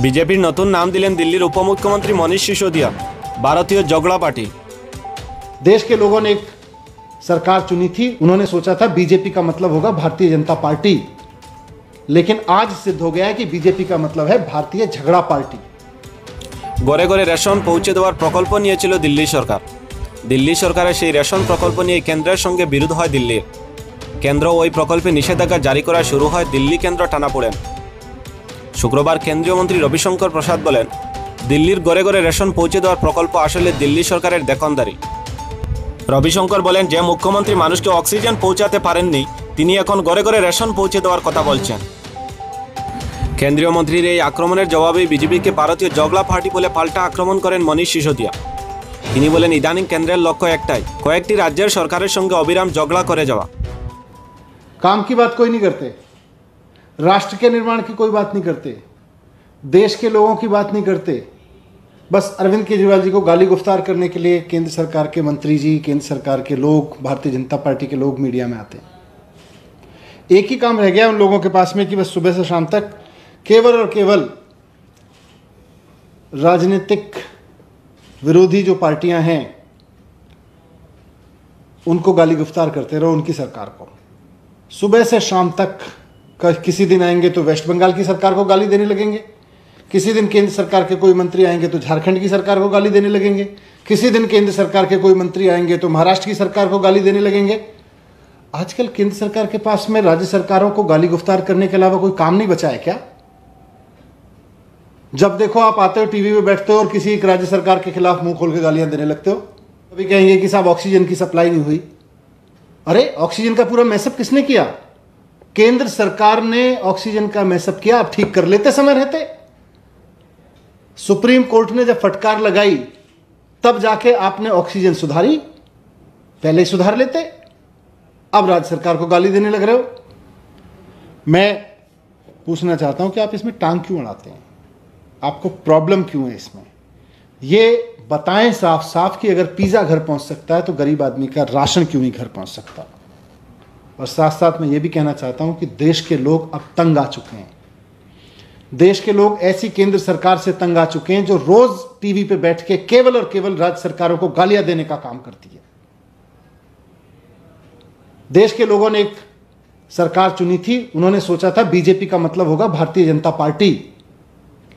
বিজেপির নতুন নাম দিলেন দিল্লির উপমুখ্যমন্ত্রী মনীষ সিসোদিয়া। भारतीय झगड़ा पार्टी। देश के लोगों ने एक सरकार चुनी थी, उन्होंने सोचा था बीजेपी का मतलब होगा भारतीय जनता पार्टी, लेकिन आज सिद्ध हो गया है कि बीजेपी का मतलब है भारतीय झगड़ा पार्टी। घरे घरे रेशन पहुंचे देवार प्रकल्प निয়েছিল दिल्ली सरकार। दिल्ली सरकारेर সেই রেশন প্রকল্প নিয়ে কেন্দ্রের সঙ্গে বিরোধ হয় দিল্লির। কেন্দ্র ওই প্রকল্পে নিষেধাজ্ঞা জারি করা শুরু হয় দিল্লি কেন্দ্র টানাপোড়েন। শুক্রবার কেন্দ্রীয় মন্ত্রী রবিশঙ্কর প্রসাদ বলেন, দিল্লির ঘরে ঘরে রেশন পৌঁছে দেওয়ার প্রকল্প আসলে দিল্লি সরকারের দেখনদারি। রবিশঙ্কর বলেন, যে মুখ্যমন্ত্রী মানুষকে অক্সিজেন পৌঁছাতে পারেননি তিনি এখন ঘরে ঘরে রেশন পৌঁছে দেওয়ার কথা বলছেন। কেন্দ্রীয় মন্ত্রীর এই আক্রমণের জবাবে বিজেপিকে ভারতীয় ঝগড়া পার্টি বলে পাল্টা আক্রমণ করেন মনীষ সিসোদিয়া। তিনি বলেন, ইদানিং কেন্দ্রের লক্ষ্য একটাই, কয়েকটি রাজ্যের সরকারের সঙ্গে অবিরাম ঝগড়া করে যাওয়া। काम की बात कोई नहीं करते, राष्ट्र के निर्माण की कोई बात नहीं करते, देश के लोगों की बात नहीं करते, बस अरविंद केजरीवाल जी को गाली गुफ्तार करने के लिए केंद्र सरकार के मंत्री जी, केंद्र सरकार के लोग, भारतीय जनता पार्टी के लोग मीडिया में आते हैं। एक ही काम रह गया उन लोगों के पास में कि बस सुबह से शाम तक केवल और केवल राजनीतिक विरोधी जो पार्टियां हैं उनको गाली गुफ्तार करते रहो, उनकी सरकार को। सुबह से शाम तक किसी दिन आएंगे तो वेस्ट बंगाल की सरकार को गाली देने लगेंगे, किसी दिन केंद्र सरकार के कोई मंत्री आएंगे तो झारखंड की सरकार को गाली देने लगेंगे, किसी दिन केंद्र सरकार के कोई मंत्री आएंगे तो महाराष्ट्र की सरकार को गाली देने लगेंगे। आजकल केंद्र सरकार के पास में राज्य सरकारों को गाली गुफ्तार करने के अलावा कोई काम नहीं बचा है क्या? जब देखो आप आते हो टीवी पे बैठते हो और किसी एक राज्य सरकार के खिलाफ मुंह खोल के गालियां देने लगते हो। कभी कहेंगे कि साहब ऑक्सीजन की सप्लाई नहीं हुई। अरे ऑक्सीजन का पूरा मैसअप किसने किया? केंद्र सरकार ने ऑक्सीजन का मैसअप किया। आप ठीक कर लेते समय रहते। सुप्रीम कोर्ट ने जब फटकार लगाई तब जाके आपने ऑक्सीजन सुधारी, पहले ही सुधार लेते। अब राज्य सरकार को गाली देने लग रहे हो। मैं पूछना चाहता हूं कि आप इसमें टांग क्यों अड़ाते हैं? आपको प्रॉब्लम क्यों है इसमें? ये बताएं साफ साफ कि अगर पिज्जा घर पहुंच सकता है तो गरीब आदमी का राशन क्यों नहीं घर पहुंच सकता? और साथ साथ मैं ये भी कहना चाहता हूं कि देश के लोग अब तंग आ चुके हैं। देश के लोग ऐसी केंद्र सरकार से तंग आ चुके हैं जो रोज टीवी पे बैठ के केवल और केवल राज्य सरकारों को गालियां देने का काम करती है। देश के लोगों ने एक सरकार चुनी थी, उन्होंने सोचा था बीजेपी का मतलब होगा भारतीय जनता पार्टी,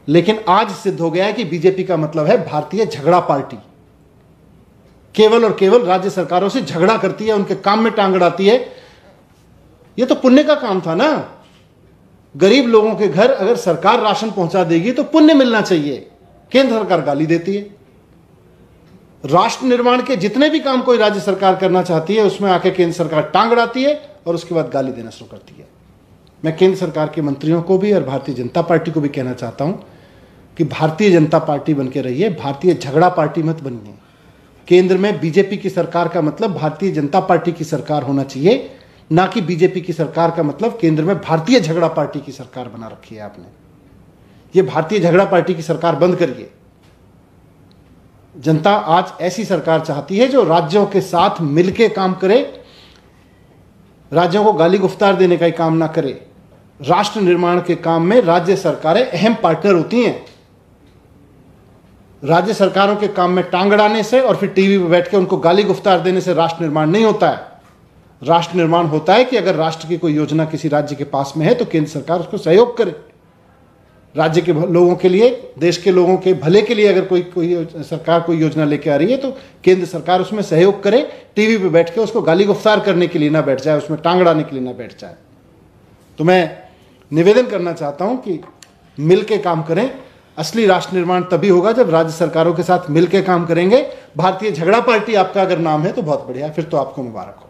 लेकिन आज सिद्ध हो गया है कि बीजेपी का मतलब है भारतीय झगड़ा पार्टी। केवल और केवल राज्य सरकारों से झगड़ा करती है, उनके काम में टांग अड़ाती है। ये तो पुण्य का काम था ना। गरीब लोगों के घर अगर सरकार राशन पहुंचा देगी तो पुण्य मिलना चाहिए। केंद्र सरकार गाली देती है। राष्ट्र निर्माण के जितने भी काम कोई राज्य सरकार करना चाहती है उसमें आके केंद्र सरकार टांग अड़ाती है और उसके बाद गाली देना शुरू करती है। मैं केंद्र सरकार के मंत्रियों को भी और भारतीय जनता पार्टी को भी कहना चाहता हूं कि भारतीय जनता पार्टी बनके रहिए, भारतीय झगड़ा पार्टी मत बनिए। केंद्र में बीजेपी की सरकार का मतलब भारतीय जनता पार्टी की सरकार होना चाहिए, ना कि बीजेपी की सरकार का मतलब केंद्र में भारतीय झगड़ा पार्टी की सरकार बना रखी है आपने। ये भारतीय झगड़ा पार्टी की सरकार बंद करिए। जनता आज ऐसी सरकार चाहती है जो राज्यों के साथ मिलके काम करे, राज्यों को गाली गुफ्तार देने का ही काम ना करे। राष्ट्र निर्माण के काम में राज्य सरकारें अहम पार्टनर होती हैं। राज्य सरकारों के काम में टांग अड़ाने से और फिर टीवी पर बैठ के उनको गाली गुफ्तार देने से राष्ट्र निर्माण नहीं होता है। राष्ट्र निर्माण होता है कि अगर राष्ट्र की कोई योजना किसी राज्य के पास में है तो केंद्र सरकार उसको सहयोग करे। राज्य के लोगों के लिए, देश के लोगों के भले के लिए अगर कोई सरकार कोई योजना लेके आ रही है तो केंद्र सरकार उसमें सहयोग करे। टीवी पे बैठ के उसको गाली गुफ्तार करने के लिए ना बैठ जाए, उसमें टांग अड़ाने के लिए ना बैठ जाए। तो मैं निवेदन करना चाहता हूं कि मिल के काम करें। असली राष्ट्र निर्माण तभी होगा जब राज्य सरकारों के साथ मिलकर काम करेंगे। भारतीय झगड़ा पार्टी आपका अगर नाम है तो बहुत बढ़िया, फिर तो आपको मुबारक हो।